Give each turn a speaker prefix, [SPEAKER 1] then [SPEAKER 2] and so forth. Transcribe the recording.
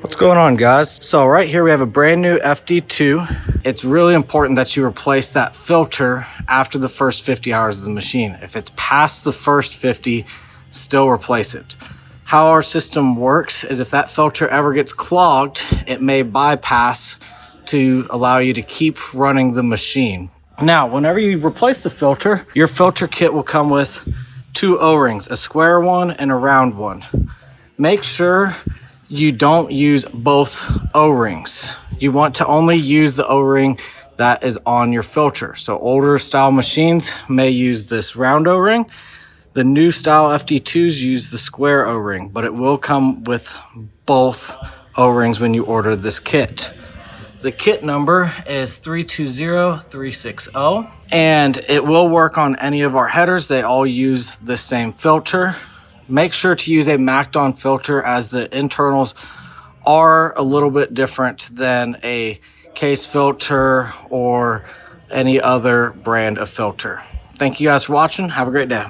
[SPEAKER 1] What's going on, guys? So right here we have a brand new FD2. It's really important that you replace that filter after the first 50 hours of the machine. If it's past the first 50, still replace it. How our system works is if that filter ever gets clogged, it may bypass to allow you to keep running the machine. Now, whenever you replace the filter, your filter kit will come with two O-rings, a square one and a round one. Make sure you don't use both O-rings. You want to only use the O-ring that is on your filter. So older style machines may use this round O-ring. The new style FD2s use the square O-ring, but it will come with both O-rings when you order this kit. The kit number is 320360, and it will work on any of our headers. They all use the same filter. Make sure to use a MacDon filter, as the internals are a little bit different than a case filter or any other brand of filter. Thank you guys for watching. Have a great day.